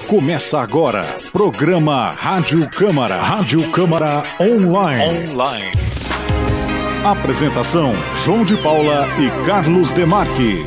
Começa agora, programa Rádio Câmara. Rádio Câmara Online. Apresentação, João de Paula e Carlos Demarque.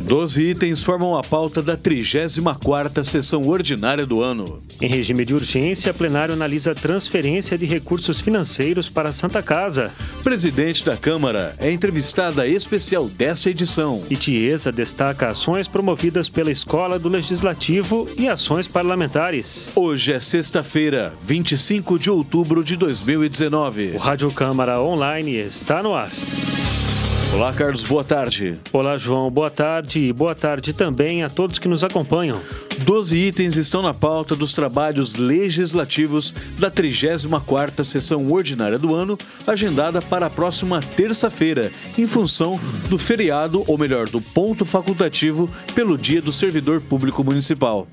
12 itens formam a pauta da 34ª sessão ordinária do ano. Em regime de urgência, plenário analisa transferência de recursos financeiros para a Santa Casa. Presidente da Câmara é entrevistada especial desta edição. E Tiesa destaca ações promovidas pela Escola do Legislativo e ações parlamentares. Hoje é sexta-feira, 25 de outubro de 2019. O Rádio Câmara Online está no ar. Olá, Carlos, boa tarde. Olá, João, boa tarde e boa tarde também a todos que nos acompanham. 12 itens estão na pauta dos trabalhos legislativos da 34ª sessão ordinária do ano, agendada para a próxima terça-feira, em função do feriado, ou melhor, do ponto facultativo pelo Dia do Servidor Público Municipal.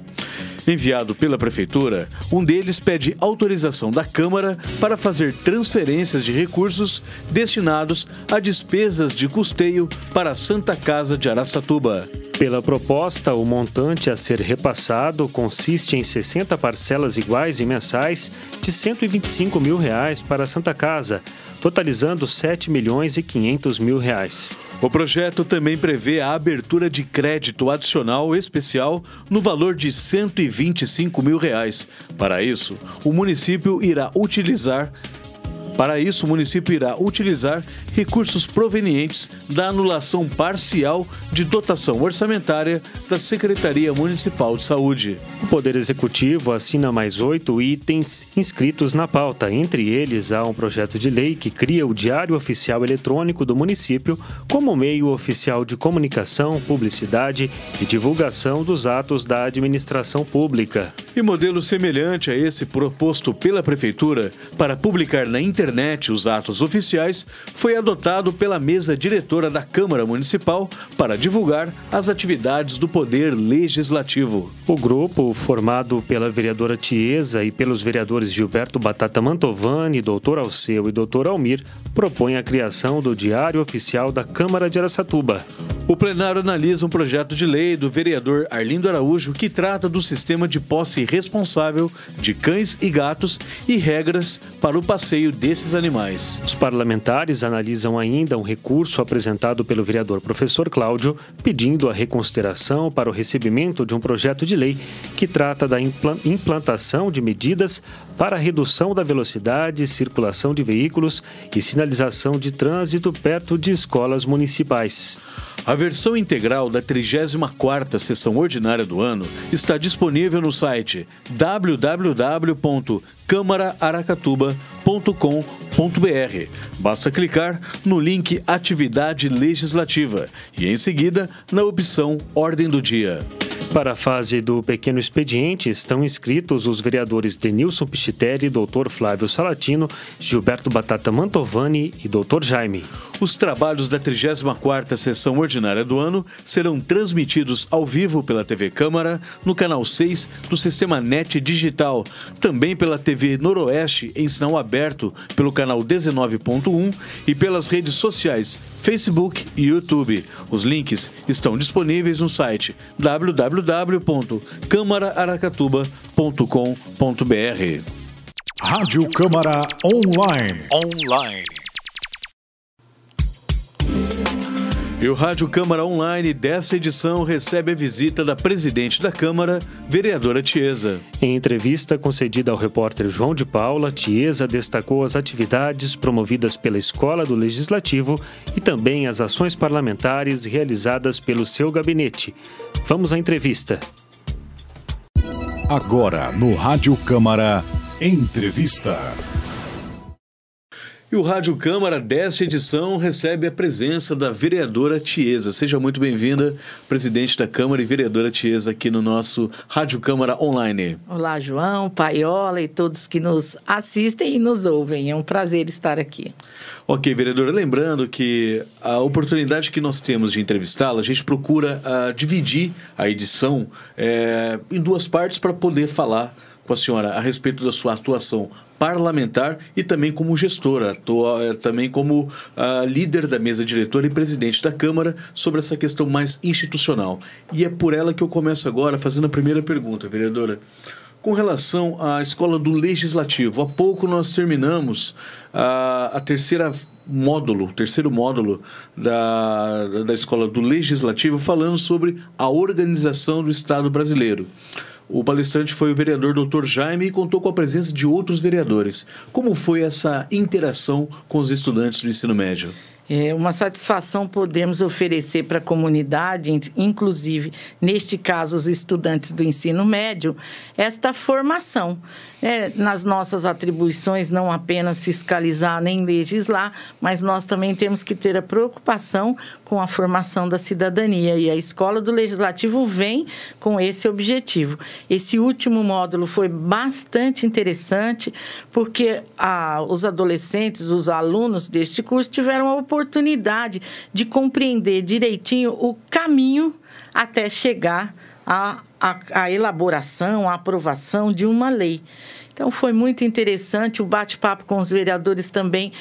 Enviado pela Prefeitura, um deles pede autorização da Câmara para fazer transferências de recursos destinados a despesas de custeio para a Santa Casa de Araçatuba. Pela proposta, o montante a ser repassado consiste em 60 parcelas iguais e mensais de R$ 125 mil para a Santa Casa, totalizando R$ 7.500.000. O projeto também prevê a abertura de crédito adicional especial no valor de R$ 125 mil. Para isso, o município irá utilizar recursos provenientes da anulação parcial de dotação orçamentária da Secretaria Municipal de Saúde. O Poder Executivo assina mais 8 itens inscritos na pauta. Entre eles, há um projeto de lei que cria o Diário Oficial Eletrônico do município como meio oficial de comunicação, publicidade e divulgação dos atos da administração pública. E modelo semelhante a esse proposto pela Prefeitura para publicar na internet os atos oficiais foi adotado pela mesa diretora da Câmara Municipal para divulgar as atividades do Poder Legislativo. O grupo, formado pela vereadora Tiesa e pelos vereadores Gilberto Batata Mantovani, Dr. Alceu e Dr. Almir, propõe a criação do Diário Oficial da Câmara de Araçatuba. O plenário analisa um projeto de lei do vereador Arlindo Araújo que trata do sistema de posse responsável de cães e gatos e regras para o passeio desses animais. Os parlamentares analisam ainda um recurso apresentado pelo vereador professor Cláudio, pedindo a reconsideração para o recebimento de um projeto de lei que trata da implantação de medidas para a redução da velocidade, circulação de veículos e sinalização de trânsito perto de escolas municipais. A versão integral da 34ª sessão ordinária do ano está disponível no site www.câmaraaracatuba.com.br. Basta clicar no link Atividade Legislativa e, em seguida, na opção Ordem do Dia. Para a fase do pequeno expediente, estão inscritos os vereadores Denilson Pichitelli, Dr. Flávio Salatino, Gilberto Batata Mantovani e Dr. Jaime. Os trabalhos da 34ª sessão ordinária do ano serão transmitidos ao vivo pela TV Câmara, no canal 6 do Sistema NET Digital, também pela TV Noroeste em sinal aberto pelo canal 19.1 e pelas redes sociais Facebook e YouTube. Os links estão disponíveis no site www.câmaraaracatuba.com.br. Rádio Câmara Online. E o Rádio Câmara Online desta edição recebe a visita da presidente da Câmara, vereadora Tiesa. Em entrevista concedida ao repórter João de Paula, Tiesa destacou as atividades promovidas pela Escola do Legislativo e também as ações parlamentares realizadas pelo seu gabinete. Vamos à entrevista. Agora, no Rádio Câmara, entrevista. E o Rádio Câmara desta edição recebe a presença da vereadora Tiesa. Seja muito bem-vinda, presidente da Câmara e vereadora Tiesa, aqui no nosso Rádio Câmara Online. Olá, João, Paiola e todos que nos assistem e nos ouvem. É um prazer estar aqui. Ok, vereadora, lembrando que a oportunidade que nós temos de entrevistá-la, a gente procura dividir a edição em duas partes para poder falar com a senhora a respeito da sua atuação parlamentar e também como gestora, também como líder da mesa diretora e presidente da Câmara sobre essa questão mais institucional. E é por ela que eu começo agora fazendo a primeira pergunta, vereadora. Com relação à Escola do Legislativo, há pouco nós terminamos o terceiro módulo da Escola do Legislativo falando sobre a organização do Estado brasileiro. O palestrante foi o vereador Dr. Jaime e contou com a presença de outros vereadores. Como foi essa interação com os estudantes do ensino médio? É uma satisfação podermos oferecer para a comunidade, inclusive, neste caso, os estudantes do ensino médio, esta formação. Nas nossas atribuições, não apenas fiscalizar nem legislar, mas nós também temos que ter a preocupação com a formação da cidadania. E a Escola do Legislativo vem com esse objetivo. Esse último módulo foi bastante interessante, porque os adolescentes, os alunos deste curso, tiveram a oportunidade de compreender direitinho o caminho até chegar à elaboração, à aprovação de uma lei. Então, foi muito interessante o bate-papo com os vereadores também.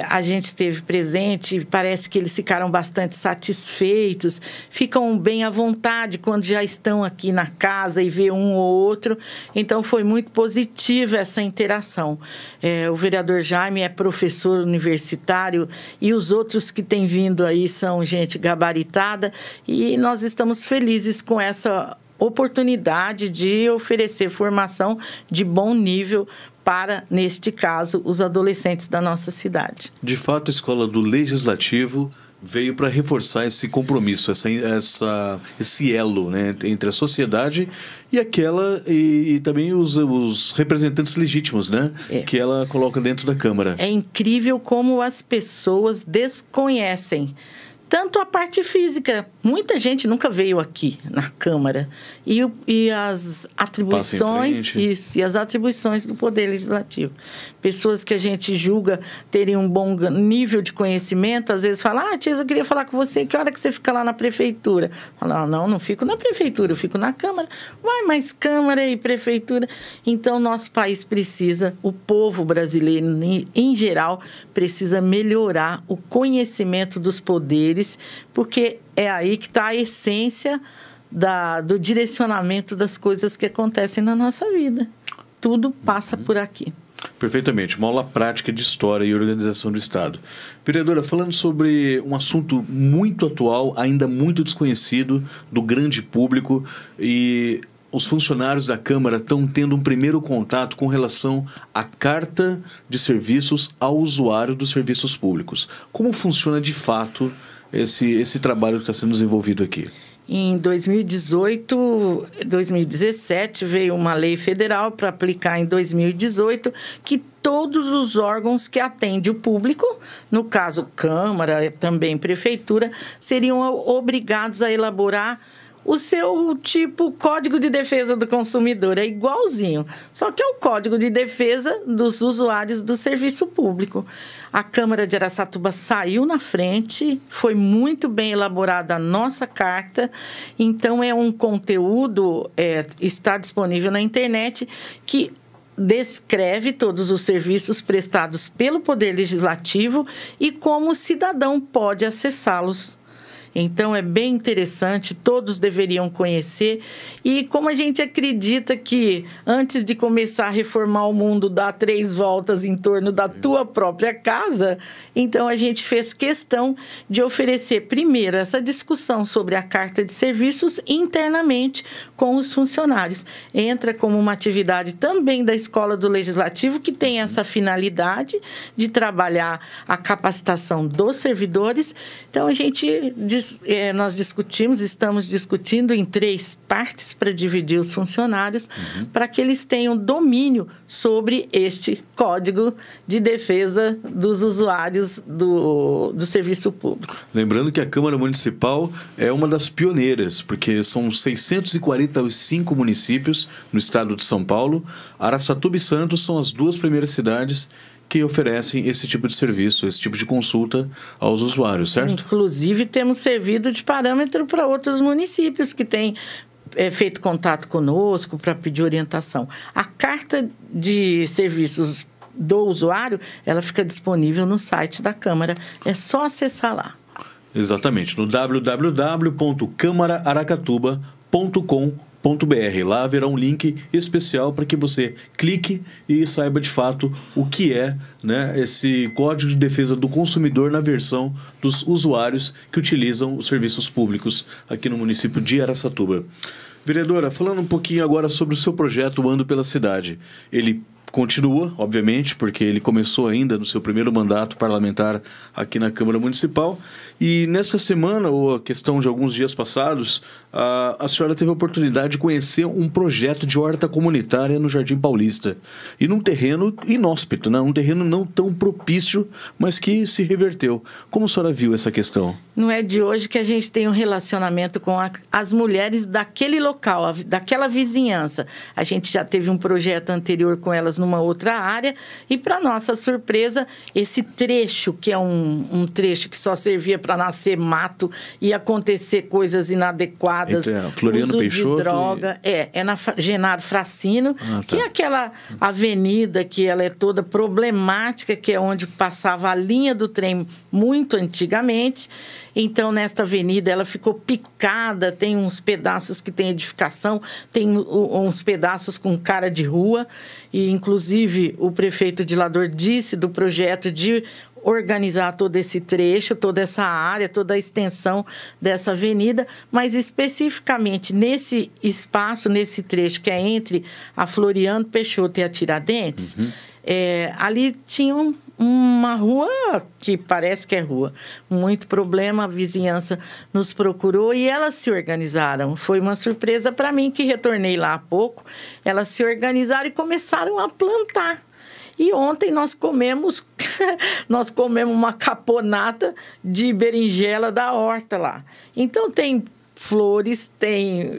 A gente esteve presente, parece que eles ficaram bastante satisfeitos, ficam bem à vontade quando já estão aqui na casa e vê um ou outro. Então, foi muito positiva essa interação. O vereador Jaime é professor universitário e os outros que têm vindo aí são gente gabaritada e nós estamos felizes com essa oportunidade de oferecer formação de bom nível para, neste caso, os adolescentes da nossa cidade. De fato, a Escola do Legislativo veio para reforçar esse compromisso, esse elo, né, entre a sociedade e também os representantes legítimos, né, que ela coloca dentro da Câmara. É incrível como as pessoas desconhecem tanto a parte física. Muita gente nunca veio aqui na Câmara. E as atribuições, e as atribuições do Poder Legislativo. Pessoas que a gente julga terem um bom nível de conhecimento, às vezes falam, tia, eu queria falar com você, que hora que você fica lá na prefeitura? Fala, não fico na prefeitura, eu fico na Câmara. Mas Câmara e prefeitura. Então, nosso país precisa, o povo brasileiro, em geral, precisa melhorar o conhecimento dos poderes, porque é aí que está a essência do direcionamento das coisas que acontecem na nossa vida. Tudo passa por aqui. Perfeitamente. Uma aula prática de história e organização do Estado. Vereadora, falando sobre um assunto muito atual, ainda muito desconhecido do grande público, e os funcionários da Câmara estão tendo um primeiro contato com relação à carta de serviços ao usuário dos serviços públicos. Como funciona de fato esse trabalho que está sendo desenvolvido aqui? Em 2017, veio uma lei federal para aplicar em 2018, que todos os órgãos que atendem o público, no caso Câmara, também Prefeitura, seriam obrigados a elaborar o seu Código de Defesa do Consumidor. É igualzinho, só que é o Código de Defesa dos usuários do serviço público. A Câmara de Araçatuba saiu na frente, foi muito bem elaborada a nossa carta, então é um conteúdo, está disponível na internet, que descreve todos os serviços prestados pelo Poder Legislativo e como o cidadão pode acessá-los. Então, é bem interessante, todos deveriam conhecer. E como a gente acredita que, antes de começar a reformar o mundo, dá 3 voltas em torno da tua própria casa, então a gente fez questão de oferecer, primeiro, essa discussão sobre a Carta de Serviços internamente com os funcionários. Entra como uma atividade também da Escola do Legislativo, que tem essa finalidade de trabalhar a capacitação dos servidores. Então, nós estamos discutindo em 3 partes para dividir os funcionários, para que eles tenham domínio sobre este Código de Defesa dos usuários do serviço público. Lembrando que a Câmara Municipal é uma das pioneiras, porque são 645 municípios no estado de São Paulo. Araçatuba e Santos são as 2 primeiras cidades que oferecem esse tipo de serviço, esse tipo de consulta aos usuários, certo? Inclusive, temos servido de parâmetro para outros municípios que têm feito contato conosco para pedir orientação. A carta de serviços do usuário, ela fica disponível no site da Câmara. É só acessar lá. Exatamente, no www.câmaraaracatuba.com.br. Lá haverá um link especial para que você clique e saiba de fato o que é, né, esse Código de Defesa do Consumidor na versão dos usuários que utilizam os serviços públicos aqui no município de Araçatuba. Vereadora, falando um pouquinho agora sobre o seu projeto Ando pela Cidade. Ele continua, obviamente, porque ele começou ainda no seu primeiro mandato parlamentar aqui na Câmara Municipal. E nesta semana, ou a questão de alguns dias passados, a senhora teve a oportunidade de conhecer um projeto de horta comunitária no Jardim Paulista. E num terreno inóspito, né? Um terreno não tão propício, mas que se reverteu. Como a senhora viu essa questão? Não é de hoje que a gente tem um relacionamento com as mulheres daquele local, daquela vizinhança. A gente já teve um projeto anterior com elas numa outra área. E, para nossa surpresa, esse trecho, que é um trecho que só servia para nascer mato e acontecer coisas inadequadas, Floriano uso Peixoto de droga, é na Genaro Fracino, que é aquela avenida que ela é toda problemática, que é onde passava a linha do trem muito antigamente. Então, nesta avenida, ela ficou picada, tem uns pedaços que tem edificação, tem uns pedaços com cara de rua, e, inclusive, o prefeito de Lador disse do projeto de organizar todo esse trecho, toda essa área, toda a extensão dessa avenida, mas especificamente nesse espaço, nesse trecho que é entre a Floriano Peixoto e a Tiradentes, ali tinha uma rua que parece que é rua. Muito problema, a vizinhança nos procurou e elas se organizaram. Foi uma surpresa para mim, que retornei lá há pouco. Elas se organizaram e começaram a plantar. E ontem nós comemos uma caponata de berinjela da horta lá. Então, tem flores, tem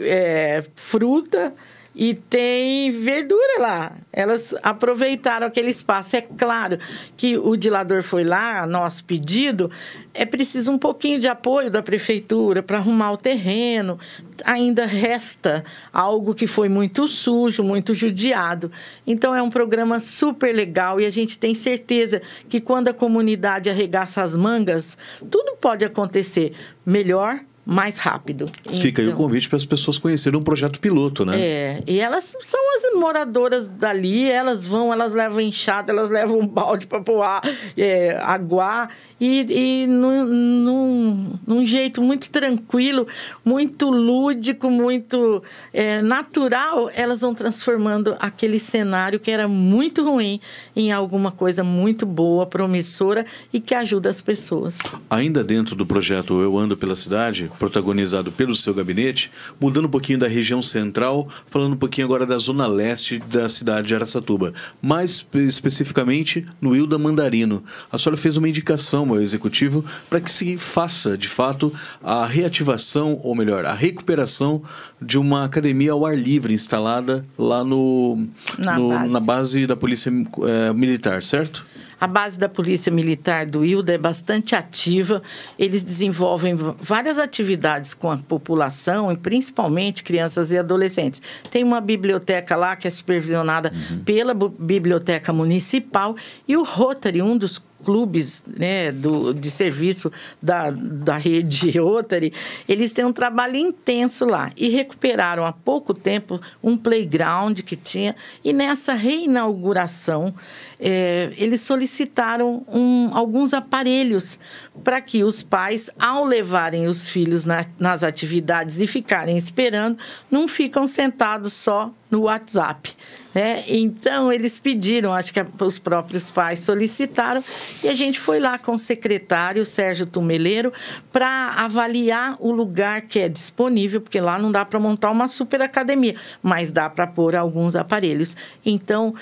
fruta e tem verdura lá. Elas aproveitaram aquele espaço. É claro que o dilador foi lá, a nosso pedido, é preciso um pouquinho de apoio da prefeitura para arrumar o terreno. Ainda resta algo que foi muito sujo, muito judiado. Então, é um programa super legal e a gente tem certeza que quando a comunidade arregaça as mangas, tudo pode acontecer melhor, mais rápido. Fica aí o convite para as pessoas conhecerem um projeto piloto, né? E elas são as moradoras dali, elas levam enxada, elas levam um balde para poar, aguar, e num jeito muito tranquilo, muito lúdico, muito natural, elas vão transformando aquele cenário que era muito ruim em alguma coisa muito boa, promissora e que ajuda as pessoas. Ainda dentro do projeto Eu Ando pela Cidade, protagonizado pelo seu gabinete, mudando um pouquinho da região central, falando um pouquinho agora da zona leste da cidade de Araçatuba, mais especificamente no Hilda Mandarino. A senhora fez uma indicação ao executivo para que se faça, de fato, a reativação, ou melhor, a recuperação de uma academia ao ar livre instalada lá na base da Polícia Militar, certo? A base da Polícia Militar do Hilda é bastante ativa. Eles desenvolvem várias atividades com a população, e principalmente crianças e adolescentes. Tem uma biblioteca lá que é supervisionada pela Biblioteca Municipal, e o Rotary, um dos clubes, né, de serviço da rede Rotary, eles têm um trabalho intenso lá e recuperaram há pouco tempo um playground que tinha, e nessa reinauguração eles solicitaram alguns aparelhos para que os pais, ao levarem os filhos nas atividades e ficarem esperando, não ficam sentados só no WhatsApp. Então, eles pediram, acho que os próprios pais solicitaram, e a gente foi lá com o secretário, Sérgio Tumeleiro, para avaliar o lugar que é disponível, porque lá não dá para montar uma super academia, mas dá para pôr alguns aparelhos. Então,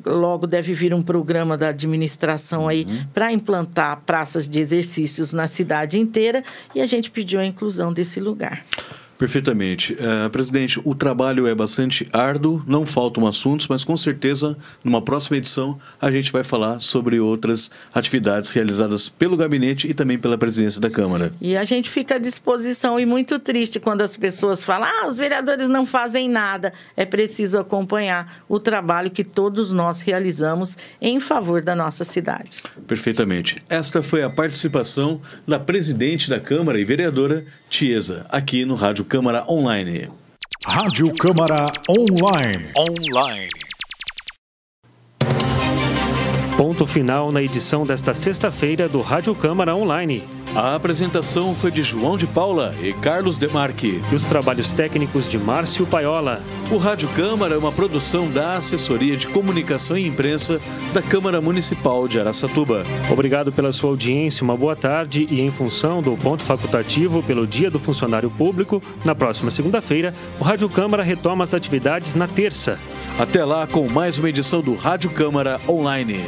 logo deve vir um programa da administração aí para implantar praças de exercícios na cidade inteira, e a gente pediu a inclusão desse lugar. Perfeitamente. Presidente, o trabalho é bastante árduo, não faltam assuntos, mas com certeza, numa próxima edição, a gente vai falar sobre outras atividades realizadas pelo gabinete e também pela presidência da Câmara. E a gente fica à disposição, e muito triste quando as pessoas falam, os vereadores não fazem nada. É preciso acompanhar o trabalho que todos nós realizamos em favor da nossa cidade. Perfeitamente. Esta foi a participação da presidente da Câmara e vereadora Tiesa, aqui no Rádio Câmara Online. Rádio Câmara Online. Ponto final na edição desta sexta-feira do Rádio Câmara Online. A apresentação foi de João de Paula e Carlos Demarque. E os trabalhos técnicos de Márcio Paiola. O Rádio Câmara é uma produção da Assessoria de Comunicação e Imprensa da Câmara Municipal de Araçatuba. Obrigado pela sua audiência, uma boa tarde e em função do ponto facultativo pelo Dia do Funcionário Público, na próxima segunda-feira, o Rádio Câmara retoma as atividades na terça. Até lá com mais uma edição do Rádio Câmara Online.